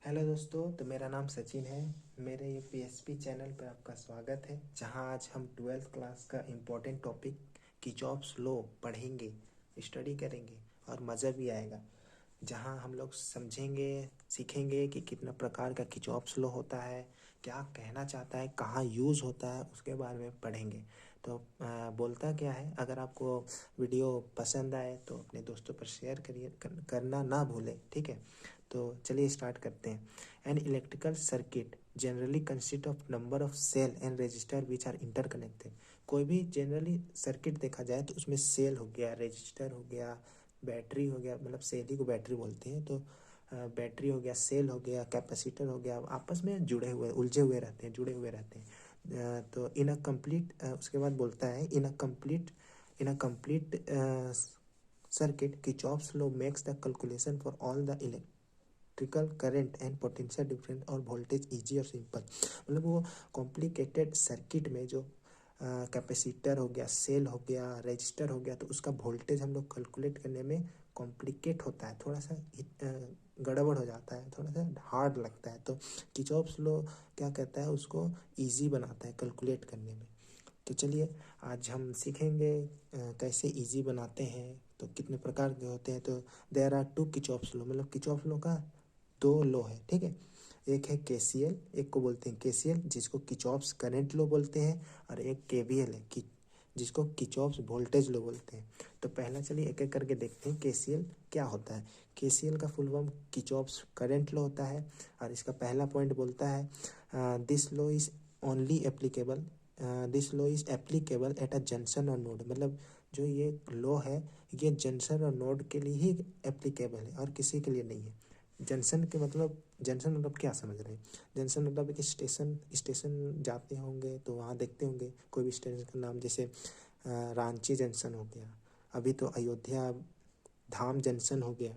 Hello दोस्तों, तो मेरा नाम सचिन है। मेरे ये पीएसपी चैनल पर आपका स्वागत है, जहां आज हम 12th क्लास का इम्पोर्टेंट टॉपिक किचॉप्स लॉ पढ़ेंगे, स्टडी करेंगे और मज़ा भी आएगा। जहां हम लोग समझेंगे, सीखेंगे कि कितना प्रकार का किचॉप्स लॉ होता है, क्या कहना चाहता है, कहाँ यूज़ होता है, उसके बारे में पढ़ेंगे। तो बोलता क्या है, अगर आपको वीडियो पसंद आए तो अपने दोस्तों पर शेयर करिए, करना ना भूलें, ठीक है। तो चलिए स्टार्ट करते हैं। An electrical circuit generally consist of number of cell and resistor which are interconnected. कोई भी जनरली सर्किट देखा जाए तो उसमें सेल हो गया, रजिस्टर हो गया, बैटरी हो गया, मतलब सेल ही को बैटरी बोलते हैं, तो बैटरी हो गया, सेल हो गया, कैपेसिटर हो गया, आपस में जुड़े हुए, उलझे हुए रहते हैं, जुड़े हुए रहते हैं। तो इन अ कंप्लीट, उसके बाद बोलता है in a complete circuit, Kirchhoff's law makes the calculation for all the electrical current and potential difference और वोल्टेज इजी और सिंपल। मतलब वो कॉम्प्लिकेटेड सर्किट में जो कैपेसिटर हो गया, सेल हो गया, रजिस्टर हो गया, तो उसका वोल्टेज हम लोग कैलकुलेट करने में कॉम्प्लिकेट होता है, थोड़ा सा गड़बड़ हो जाता है, थोड़ा सा हार्ड लगता है। तो किचॉप्स लॉ क्या कहता है, उसको इजी बनाता है कैलकुलेट करने में। तो चलिए आज हम सीखेंगे कैसे इजी बनाते हैं, तो कितने प्रकार के होते हैं। तो देयर आर टू किचॉप्स लॉ, मतलब किचॉप्स लॉ का दो लॉ है, ठीक है। एक है केसीएल, एक को बोलते हैं केसीएल जिसको किचॉप्स करंट लॉ बोलते हैं, और एक केवीएल है जिसको किचॉप्स वोल्टेज लॉ बोलते हैं। तो पहला चलिए एक एक करके देखते हैं केसीएल क्या होता है। केसीएल का फुल फॉर्म किचॉप्स करंट लॉ होता है, और इसका पहला पॉइंट बोलता है this law is only applicable this law is applicable at a junction और नोड। मतलब जो ये लॉ है ये जंक्शन और नोड के लिए ही एप्लीकेबल है और किसी के लिए नहीं है। जंक्शन मतलब क्या समझ रहे हैं? जंक्शन मतलब कि स्टेशन जाते होंगे तो वहाँ देखते होंगे कोई भी स्टेशन का नाम, जैसे रांची जंक्शन हो गया, अभी तो अयोध्या धाम जंक्शन हो गया।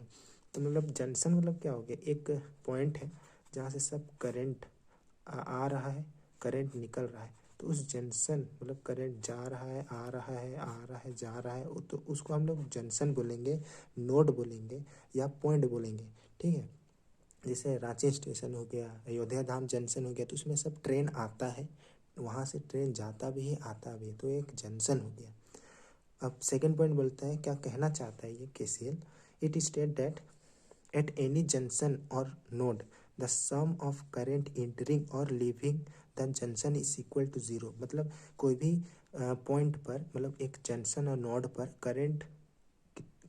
तो मतलब जंक्शन मतलब क्या हो गया, एक पॉइंट है जहाँ से सब करंट आ रहा है, करंट निकल रहा है। तो उस जंक्शन मतलब करंट जा रहा है, आ रहा है, आ रहा है, जा रहा है, तो उसको हम लोग जंक्शन बोलेंगे, नोड बोलेंगे या पॉइंट बोलेंगे, ठीक है। जैसे रांची स्टेशन हो गया, अयोध्या धाम जंक्शन हो गया, तो उसमें सब ट्रेन आता है, वहाँ से ट्रेन जाता भी है, आता भी है, तो एक जंक्शन हो गया। अब सेकंड पॉइंट बोलता है, क्या कहना चाहता है ये KCL, it state that at any junction और node the sum of current entering और leaving the junction is equal to zero. मतलब कोई भी पॉइंट पर, मतलब एक जंक्शन और नोड पर करंट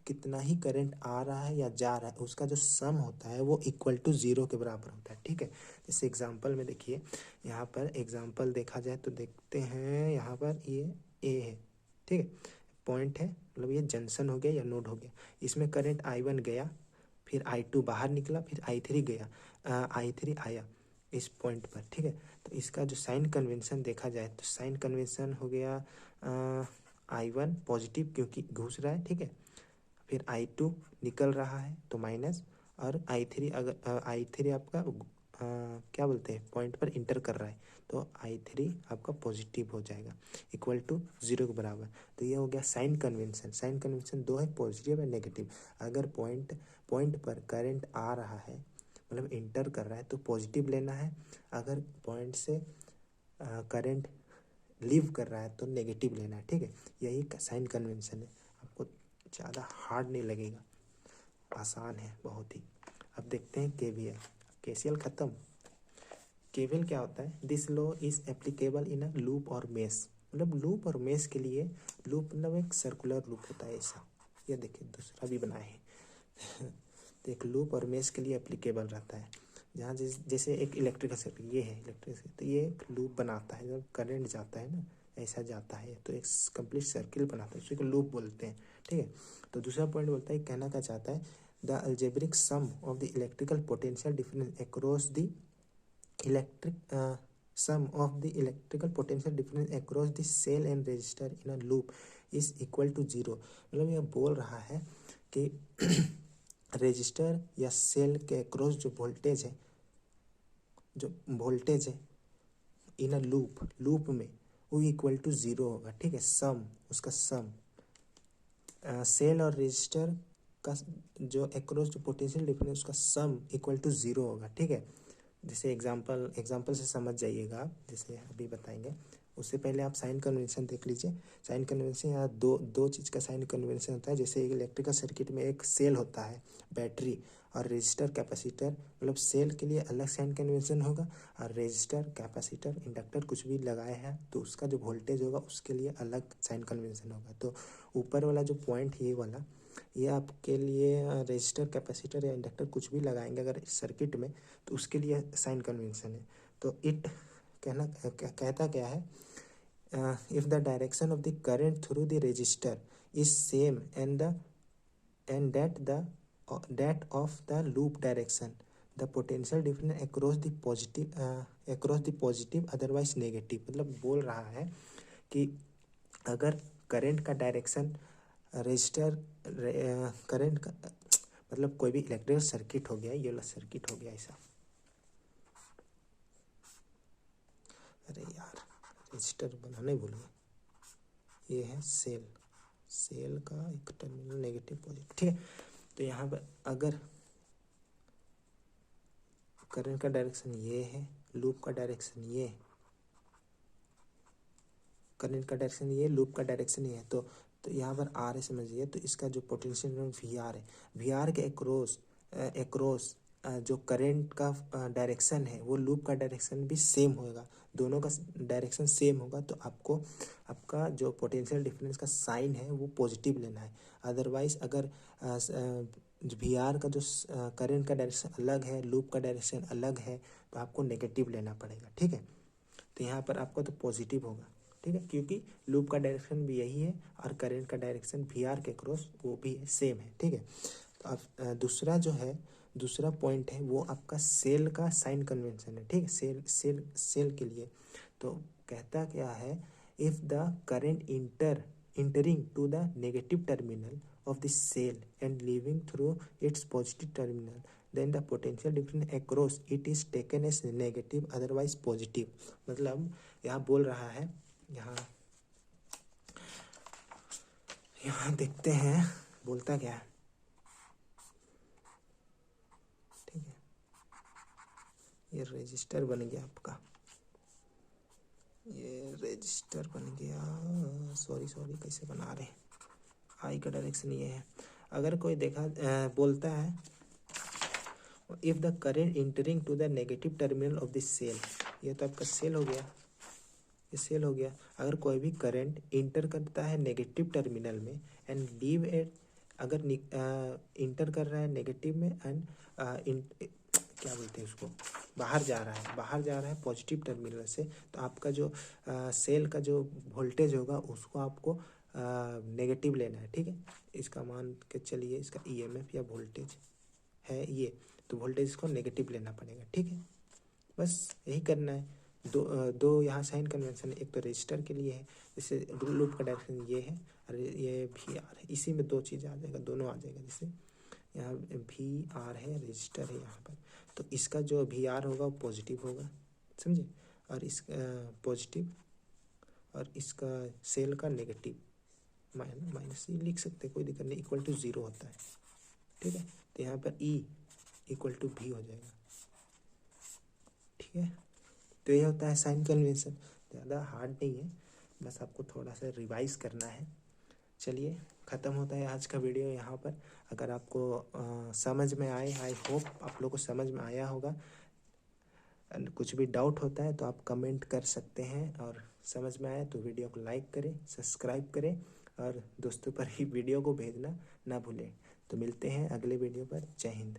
कितना ही करंट आ रहा है या जा रहा है, उसका जो सम होता है वो इक्वल टू ज़ीरो के बराबर होता है, ठीक है। जैसे एग्जांपल में देखिए, यहाँ पर एग्जांपल देखा जाए तो देखते हैं, यहाँ पर ये ए है, ठीक है, पॉइंट है, मतलब ये जंक्शन हो गया या नोड हो गया। इसमें करंट I1 गया, फिर I2 बाहर निकला, फिर I3 गया, I3 आया इस पॉइंट पर, ठीक है। तो इसका जो साइन कन्वेंशन देखा जाए तो साइन कन्वेंशन हो गया I1 पॉजिटिव क्योंकि घुस रहा है, ठीक है, फिर I2 निकल रहा है तो माइनस, और I3 अगर I3 आपका क्या बोलते हैं, पॉइंट पर इंटर कर रहा है, तो I3 आपका पॉजिटिव हो जाएगा, इक्वल टू ज़ीरो के बराबर। तो ये हो गया साइन कन्वेंशन। साइन कन्वेंशन दो है, पॉजिटिव और नेगेटिव। अगर पॉइंट पर करंट आ रहा है, मतलब इंटर कर रहा है, तो पॉजिटिव लेना है। अगर पॉइंट से करंट लीव कर रहा है तो नेगेटिव लेना है, ठीक है। यही साइन कन्वेंशन है, आपको ज़्यादा हार्ड नहीं लगेगा, आसान है बहुत ही। अब देखते हैं केवीएल। केसीएल ख़त्म। केवीएल क्या होता है, this law is applicable in a loop और मेश। मतलब लूप और मेश के लिए, लूप मतलब एक सर्कुलर लूप होता है ऐसा, ये देखिए दूसरा भी बनाए हैं तो एक लूप और मेश के लिए एप्लीकेबल रहता है। जहाँ जैसे एक इलेक्ट्रिकल सर्किट, ये है इलेक्ट्रिक सर्किट, तो ये एक लूप बनाता है, जब करंट जाता है ना ऐसा जाता है तो एक कंप्लीट सर्किल बनाता है, उसी को लूप बोलते हैं, ठीक है। तो दूसरा पॉइंट बोलता है, कहना क्या चाहता है, the algebraic sum of the electrical potential difference across the electric sum of the electrical potential difference across the cell and resistor in a loop is equal to zero. मतलब यह बोल रहा है कि रजिस्टर या सेल के across जो voltage है इन अ लूप में वो इक्वल टू ज़ीरो होगा, ठीक है। सम, उसका सम सेल और रजिस्टर का जो अक्रॉस जो पोटेंशियल डिफरेंस उसका सम इक्वल टू 0 होगा, ठीक है। जैसे एग्जाम्पल से समझ जाइएगा आप, जैसे अभी बताएंगे। उससे पहले आप साइन कन्वेंशन देख लीजिए। साइन कन्वेंशन यहाँ दो चीज़ का साइन कन्वेंशन होता है। जैसे एक इलेक्ट्रिकल सर्किट में एक सेल होता है, बैटरी और रेजिस्टर कैपेसिटर, मतलब सेल के लिए अलग साइन कन्वेंशन होगा और रेजिस्टर कैपेसिटर इंडक्टर कुछ भी लगाए हैं तो उसका जो वोल्टेज होगा उसके लिए अलग साइन कन्वेंशन होगा। तो ऊपर वाला जो पॉइंट ये वाला, ये आपके लिए रेजिस्टर कैपेसिटर या इंडक्टर कुछ भी लगाएंगे अगर इस सर्किट में तो उसके लिए साइन कन्वेंशन है। तो इट कहता क्या है, if the direction of the current through the register is same and that of the loop direction the potential difference across the positive otherwise negative. मतलब बोल रहा है कि अगर करंट का डायरेक्शन रजिस्टर करंट का मतलब कोई भी इलेक्ट्रिकल सर्किट हो गया, ये वाला सर्किट हो गया ऐसा, अरे यार रजिस्टर बनाने भूल गए, ये है सेल का एक टर्मिनल नेगेटिव पॉजिटिव, ठीक है। तो यहाँ पर अगर करंट का डायरेक्शन ये है, लूप का डायरेक्शन ये, करंट का डायरेक्शन ये, लूप का डायरेक्शन ये है, तो यहाँ पर आर है समझिए। तो इसका जो पोटेंशियल वी आर है, वी आर के एक्रॉस जो करंट का डायरेक्शन है वो लूप का डायरेक्शन भी सेम होगा, दोनों का डायरेक्शन सेम होगा। तो आपको आपका जो पोटेंशियल डिफरेंस का साइन है वो पॉजिटिव लेना है। अदरवाइज अगर वी आर का जो करंट का डायरेक्शन अलग है, लूप का डायरेक्शन अलग है, तो आपको नेगेटिव लेना पड़ेगा, ठीक है। तो यहाँ पर आपका तो पॉजिटिव होगा, ठीक है, क्योंकि लूप का डायरेक्शन भी यही है और करंट का डायरेक्शन वी आर के क्रॉस वो भी सेम है, ठीक है। तो अब दूसरा पॉइंट है वो आपका सेल का साइन कन्वेंशन है, ठीक है। सेल के लिए तो कहता क्या है, if the current entering to the negative terminal of the cell and leaving through its positive terminal, then the potential difference across it is taken as negative otherwise positive। मतलब यहाँ बोल रहा है, यहाँ देखते हैं बोलता क्या है, ठीक है। ये रजिस्टर बन गया आपका, ये रजिस्टर बन गया, सॉरी कैसे बना रहे, आई का डायरेक्शन ये है। अगर कोई बोलता है if the current entering to the negative terminal of the cell, ये तो आपका सेल हो गया, ये सेल हो गया। अगर कोई भी करंट इंटर करता है नेगेटिव टर्मिनल में एंड लीव एट, अगर इंटर कर रहा है नेगेटिव में एंड क्या बोलते हैं उसको, बाहर जा रहा है पॉजिटिव टर्मिनल से, तो आपका जो सेल का जो वोल्टेज होगा उसको आपको नेगेटिव लेना है, ठीक है। इसका मान के चलिए, इसका ईएमएफ या वोल्टेज है ये, तो वोल्टेज को नेगेटिव लेना पड़ेगा, ठीक है। बस यही करना है। दो यहाँ साइन कन्वेंशन है, एक तो रजिस्टर के लिए है, जैसे लूप का डायरेक्शन ये है और ये भी आर है, इसी में दो चीज़ आ जाएगा, दोनों आ जाएगा। जैसे यहाँ भी आर है, रजिस्टर है यहाँ पर, तो इसका जो भी आर होगा वो पॉजिटिव होगा, समझे, और इसका पॉजिटिव और इसका सेल का नेगेटिव माइनस ये लिख सकते हैं, कोई दिक्कत नहीं, इक्वल टू 0 होता है, ठीक है। तो यहाँ पर ई इक्वल टू भी हो जाएगा, ठीक है। तो ये होता है साइन कन्वेंशन, ज़्यादा हार्ड नहीं है, बस आपको थोड़ा सा रिवाइज करना है। चलिए ख़त्म होता है आज का वीडियो यहाँ पर। अगर आपको समझ में आए, आई होप आप लोग को समझ में आया होगा। कुछ भी डाउट होता है तो आप कमेंट कर सकते हैं, और समझ में आए तो वीडियो को लाइक करें, सब्सक्राइब करें और दोस्तों पर ही वीडियो को भेजना ना भूलें। तो मिलते हैं अगले वीडियो पर। जय हिंद।